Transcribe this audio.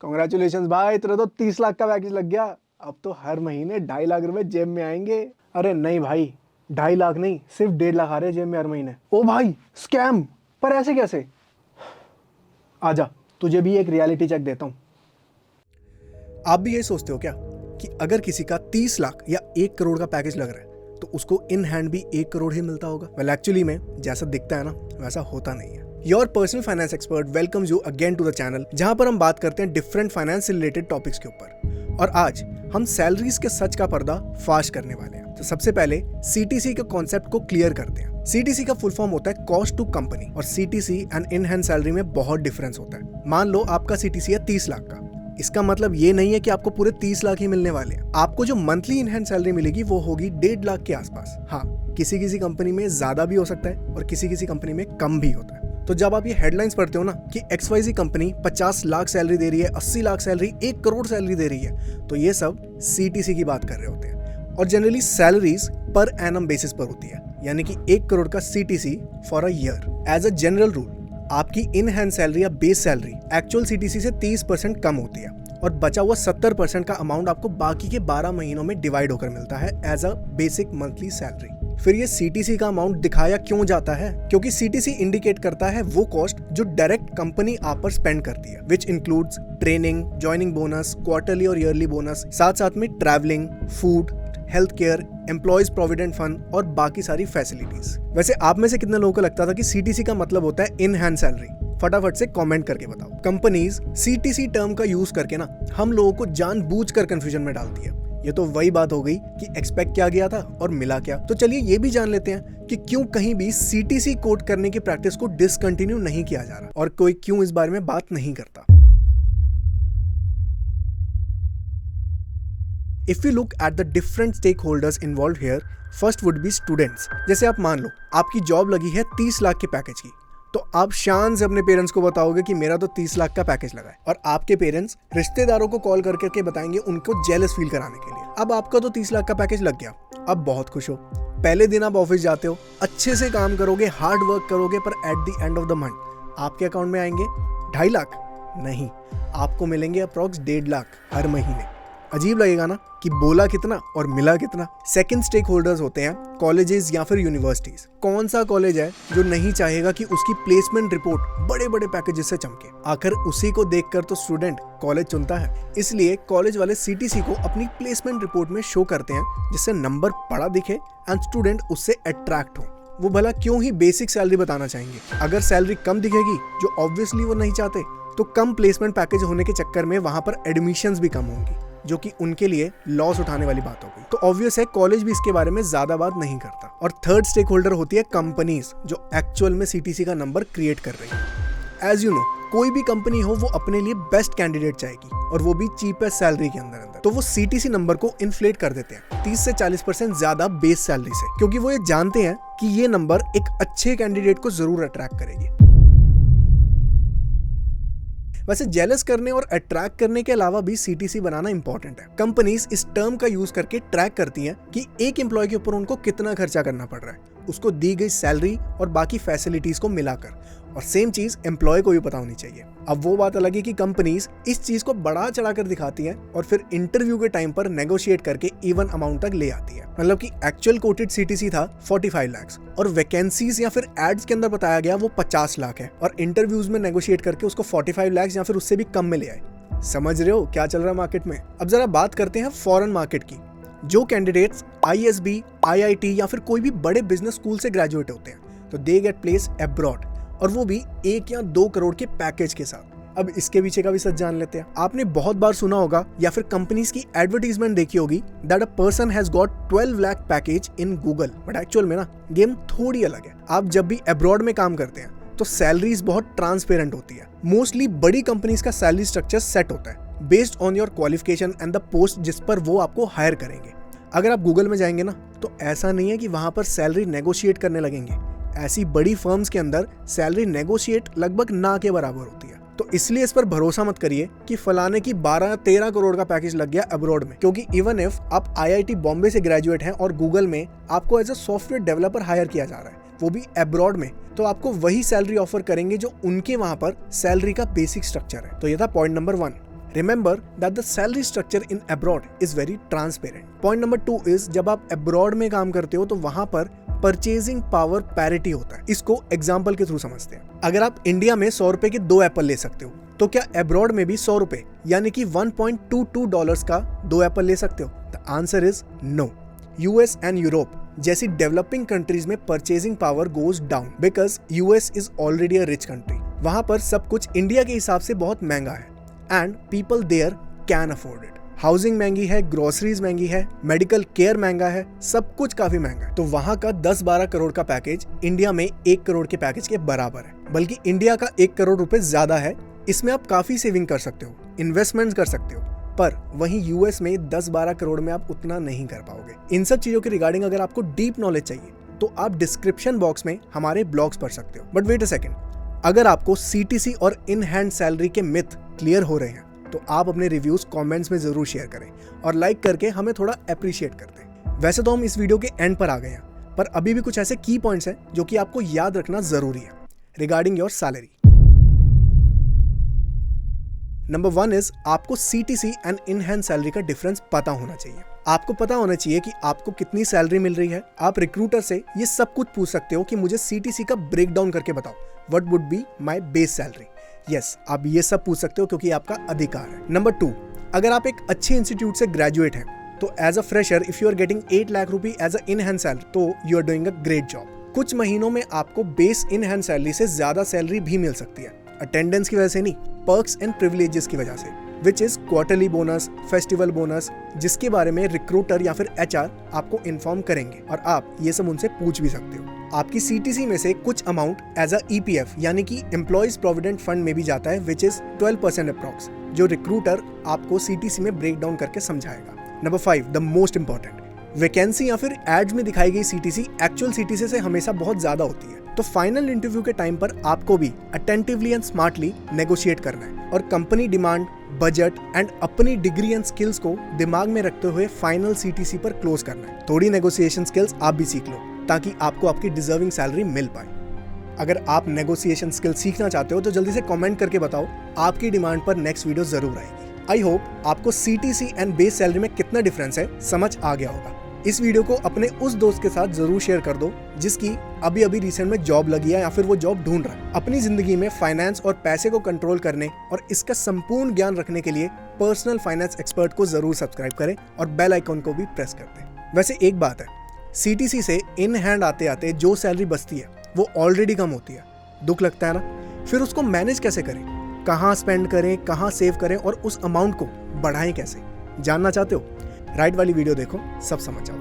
Congratulation भाई, तेरा तो 30 लाख का पैकेज लग गया। अब तो हर महीने 2.5 लाख रुपए जेब में आएंगे। अरे नहीं भाई, 2.5 लाख नहीं, सिर्फ 1.5 लाख आ रहे हैं जेब में हर महीने। ओ भाई स्कैम, पर ऐसे कैसे? आजा, तुझे भी एक रियलिटी चेक देता हूँ। आप भी यही सोचते हो क्या कि अगर किसी का 30 लाख या 1 करोड़ का पैकेज लग रहा है तो उसको इन हैंड भी 1 करोड़ ही मिलता होगा? वेल एक्चुअली में जैसा दिखता है ना, वैसा होता नहीं है। Your personal finance expert welcomes you again to the channel, जहां पर हम बात करते हैं डिफरेंट फाइनेंस से रिलेटेड टॉपिक्स के ऊपर। और आज हम सैलरीज के सच का पर्दा फाश करने वाले हैं। तो सबसे पहले सीटीसी के कॉन्सेप्ट को क्लियर करते हैं। सीटीसी का फुल फॉर्म होता है कॉस्ट टू कंपनी, और CTC and in hand salary में बहुत डिफरेंस होता है। मान लो आपका सीटीसी है 30 लाख का, इसका मतलब ये नहीं है कि आपको पूरे 30 लाख ही मिलने वाले हैं। आपको जो मंथली इन हैंड सैलरी मिलेगी वो होगी 1.5 लाख के आसपास। हाँ, किसी किसी कंपनी में ज्यादा भी हो सकता है और किसी किसी कंपनी में कम भी होता है। तो जब आप ये हेडलाइंस पढ़ते हो ना कि XYZ कंपनी 50 लाख सैलरी दे रही है, 80 लाख सैलरी, 1 करोड़ सैलरी दे रही है, तो ये सब सीटीसी की बात कर रहे होते हैं। और generally salaries per annum basis पर होती है, यानी कि 1 करोड़ का CTC for a year. As a general rule आपकी इन हैंड सैलरी या बेस सैलरी एक्चुअल सीटीसी से 30% कम होती है, और बचा हुआ 70% का अमाउंट आपको बाकी के 12 महीनों में डिवाइड होकर मिलता है as a basic monthly salary. फिर ये सीटीसी का अमाउंट दिखाया क्यों जाता है? क्योंकि सीटीसी इंडिकेट करता है वो कॉस्ट जो डायरेक्ट कंपनी आप पर स्पेंड करती है, which includes training, joining bonus, quarterly और ईयरली बोनस, साथ साथ में travelling, food, health care, employees provident fund और बाकी सारी फैसिलिटीज। वैसे आप में से कितने लोगों को लगता था कि सीटीसी का मतलब होता है इन हैंड सैलरी? फटाफट से कमेंट करके बताओ। कंपनीज सीटीसी टर्म का यूज करके ना हम लोगों को जानबूझकर कंफ्यूजन में डालती है। ये तो वही बात हो गई कि एक्सपेक्ट किया गया था और मिला क्या। तो चलिए ये भी जान लेते हैं कि क्यों कहीं भी सीटीसी कोड करने की प्रैक्टिस को डिसकंटिन्यू नहीं किया जा रहा और कोई क्यों इस बारे में बात नहीं करता। If we look at the different stakeholders involved here, first would be students। जैसे आप मान लो आपकी जॉब लगी है 30 लाख के पैकेज की, तो आप शान से अपने पेरेंट्स को बताओगे कि मेरा तो 30 लाख का पैकेज लगा है, और आपके पेरेंट्स रिश्तेदारों को कॉल करके बताएंगे उनको जेलस फील कराने के लिए। अब आपका तो 30 लाख का पैकेज लग गया, अब बहुत खुश हो। पहले दिन आप ऑफिस जाते हो, अच्छे से काम करोगे, हार्ड वर्क करोगे, पर at the end of the month आपके अकाउंट में आएंगे 2.5 लाख नहीं, आपको मिलेंगे अप्रॉक्स 1.5 लाख हर महीने। अजीब लगेगा ना कि बोला कितना और मिला कितना। सेकंड स्टेक होल्डर्स होते हैं कॉलेजेस या फिर यूनिवर्सिटीज। कौन सा कॉलेज है जो नहीं चाहेगा कि उसकी प्लेसमेंट रिपोर्ट बड़े बड़े पैकेजेस से चमके? आखिर उसी को देखकर तो स्टूडेंट कॉलेज चुनता है। इसलिए कॉलेज वाले सीटीसी को अपनी प्लेसमेंट रिपोर्ट में शो करते हैं, जिससे नंबर बड़ा दिखे एंड स्टूडेंट उससे अट्रैक्ट हो। वो भला क्यों ही बेसिक सैलरी बताना चाहेंगे? अगर सैलरी कम दिखेगी, जो ऑब्वियसली वो नहीं चाहते, तो कम प्लेसमेंट पैकेज होने के चक्कर में वहां पर एडमिशंस भी कम होंगी, जो कि उनके लिए लॉस उठाने वाली बात हो गई। तो ऑब्वियस है कॉलेज भी इसके बारे में ज्यादा बात नहीं करता। और थर्ड स्टेक होल्डर होती है कंपनीज, जो एक्चुअल में सीटीसी का नंबर क्रिएट कर रही है। एज यू नो, कोई भी कंपनी हो वो अपने लिए बेस्ट कैंडिडेट चाहेगी, और वो भी चीपेस्ट सैलरी के अंदर। तो वो सीटीसी नंबर को इन्फ्लेट कर देते हैं 30 से 40% ज्यादा बेस सैलरी से, क्योंकि वो ये जानते हैं कि ये नंबर एक अच्छे कैंडिडेट को जरूर अट्रैक्ट करेगी। वैसे जेलस करने और अट्रैक्ट करने के अलावा भी सीटीसी बनाना इंपॉर्टेंट है। कंपनीज इस टर्म का यूज करके ट्रैक करती हैं कि एक एम्प्लॉय के ऊपर उनको कितना खर्चा करना पड़ रहा है, उसको दी गई सैलरी और बाकी फैसिलिटीज को मिलाकर। और सेम चीज एम्प्लॉय को भी पता होनी चाहिए। अब वो बात अलग है कि कंपनीज इस चीज को बढ़ा चढ़ाकर दिखाती हैं और फिर इंटरव्यू के टाइम पर नेगोशिएट करके इवन अमाउंट तक ले आती है। मतलब कि एक्चुअल कोटेड सीटीसी था 45 लाख, और वैकेंसीज या फिर एड्स के अंदर बताया गया वो 50 लाख है, और इंटरव्यूज में नेगोशिएट करके उसको 45 लाख या फिर उससे भी कम में ले आए। समझ रहे हो क्या चल रहा है मार्केट में? अब जरा बात करते हैं फॉरेन मार्केट की। जो कैंडिडेट्स ISB, IIT या फिर कोई भी बड़े बिजनेस स्कूल से ग्रेजुएट होते हैं, तो दे गेट प्लेस अब्रॉड, और वो भी 1 या 2 करोड़ के पैकेज के साथ। अब इसके पीछे का भी सच जान लेते हैं। आपने बहुत बार सुना होगा या फिर कंपनीज की एडवर्टीजमेंट देखी होगी that a person has got 12 lakh package in Google, but actual में ना गेम थोड़ी अलग है। आप जब भी अब्रॉड में काम करते हैं तो सैलरीज बहुत ट्रांसपेरेंट होती है। मोस्टली बड़ी कंपनीज का सैलरी स्ट्रक्चर सेट होता है based on your qualification and the post जिस पर वो आपको हायर करेंगे। अगर आप गूगल में जाएंगे ना, तो ऐसा नहीं है कि वहां पर सैलरी नेगोशिएट करने लगेंगे। ऐसी बड़ी फर्म्स के अंदर सैलरी नेगोशिएट लगभग ना के बराबर होती है। तो इसलिए इस पर भरोसा मत करिए कि फलाने की 12-13 करोड़ का पैकेज लग गया अब्रॉड में, क्योंकि इवन इफ आप IIT बॉम्बे से ग्रेजुएट हैं और गूगल में आपको as a software developer hire किया जा रहा है, वो भी अब्रॉड में, तो आपको वही सैलरी ऑफर करेंगे जो उनके वहां पर सैलरी का बेसिक स्ट्रक्चर है। तो ये था point number 1। Remember that the salary structure in abroad is very transparent. Point number 2 is जब आप अब्रॉड में काम करते हो तो वहां पर परचेजिंग पावर पैरिटी होता है। इसको एग्जाम्पल के थ्रू समझते हैं। अगर आप इंडिया में 100 रुपए के 2 एप्पल ले सकते हो तो क्या अब्रॉड में भी 100 रुपए यानी कि $1.22 का 2 एप्पल ले सकते हो? The answer is no. US and Europe जैसी डेवलपिंग कंट्रीज में purchasing power goes down because US is already a rich country. वहां पर सब कुछ इंडिया के हिसाब से बहुत महंगा है and people there can afford it. Housing महंगी है, ग्रोसरीज महंगी है, मेडिकल केयर महंगा है, सब कुछ काफी महंगा है। तो वहां का 10-12 करोड़ का पैकेज इंडिया में 1 करोड़ के पैकेज के बराबर है, बल्कि इंडिया का 1 करोड़ रुपए ज्यादा है। इसमें आप काफी सेविंग कर सकते हो, इन्वेस्टमेंट्स कर सकते हो, पर वहीं यूएस में 10-12 करोड़ में आप उतना नहीं कर पाओगे। इन सब चीजों के रिगार्डिंग अगर आपको डीप नॉलेज चाहिए तो आप डिस्क्रिप्शन बॉक्स में हमारे ब्लॉग्स पढ़ सकते हो। बट वेट अ सेकंड, अगर आपको सीटीसी और इन हैंड सैलरी के मिथ क्लियर हो रहे हैं तो आप अपने रिव्यूज कमेंट्स में जरूर शेयर करें और लाइक करके हमें थोड़ा अप्रिशिएट करते हैं। वैसे तो हम इस वीडियो के एंड पर आ गए हैं, पर अभी भी कुछ ऐसे की पॉइंट्स हैं जो कि आपको याद रखना जरूरी है regarding your salary. Number 1 is आपको CTC and in hand salary का डिफरेंस पता होना चाहिए। आपको पता होना चाहिए कि आपको कितनी सैलरी मिल रही है। आप रिक्रूटर से ये सब कुछ पूछ सकते हो कि मुझे सीटीसी का ब्रेक डाउन करके बताओ, what would be my base salary. Yes, आप ये सब पूछ सकते हो क्योंकि आपका अधिकार है। नंबर 2, अगर आप एक अच्छे इंस्टीट्यूट से ग्रेजुएट हैं तो as a fresher if you are getting 8 lakh rupee as a in hand salary तो you are doing a great job. कुछ महीनों में आपको बेस इन हैंड सैलरी से ज्यादा सैलरी भी मिल सकती है, अटेंडेंस की वजह से नहीं, पर्क्स एंड प्रिविलेजेस की वजह से, which is quarterly bonus, festival bonus, जिसके बारे में रिक्रूटर या फिर एचआर आपको इन्फॉर्म करेंगे और आप ये सब उनसे पूछ भी सकते हो। आपकी सीटीसी में से कुछ अमाउंट एज अ ईपीएफ यानी कि एम्प्लॉइज प्रोविडेंट फंड में भी जाता है, विच इज 12% अप्रॉक्स, जो रिक्रूटर आपको सीटीसी में ब्रेक डाउन करके समझाएगा। Number 5, the most important, vacancy या फिर एड्स में दिखाई गई सीटीसी एक्चुअल सीटीसी से हमेशा बहुत ज्यादा होती है। तो फाइनल इंटरव्यू के टाइम पर आपको भी अटेंटिवली एंड स्मार्टली नेगोशिएट करना है और कंपनी डिमांड, बजट एंड अपनी डिग्री एंड स्किल्स को दिमाग में रखते हुए फाइनल सीटीसी पर क्लोज करना है। थोड़ी नेगोशिएशन स्किल्स आप भी सीख लो ताकि आपको आपकी डिजर्विंग सैलरी मिल पाए। अगर आप नेगोशिएशन स्किल सीखना चाहते हो तो जल्दी से कमेंट करके बताओ, आपकी डिमांड पर नेक्स्ट वीडियो जरूर आएगी। आई होप आपको सीटीसी एंड बेस सैलरी में कितना डिफरेंस है समझ आ गया होगा। इस वीडियो को अपने उस दोस्त के साथ जरूर शेयर कर दो जिसकी अभी अभी रिसेंट में जॉब लगी है या फिर वो जॉब ढूंढ रहा है। अपनी जिंदगी में फाइनेंस और पैसे को कंट्रोल करने और इसका संपूर्ण ज्ञान रखने के लिए पर्सनल फाइनेंस एक्सपर्ट को जरूर सब्सक्राइब करें और बेल आइकन को भी प्रेस कर दें। वैसे एक बात है, सीटीसी से इन हैंड आते आते जो सैलरी बचती है वो ऑलरेडी कम होती है। दुख लगता है ना? फिर उसको मैनेज कैसे करें, कहाँ स्पेंड करें, कहाँ सेव करें और उस अमाउंट को बढ़ाएं कैसे? जानना चाहते हो? राइट वाली वीडियो देखो, सब समझ आओ।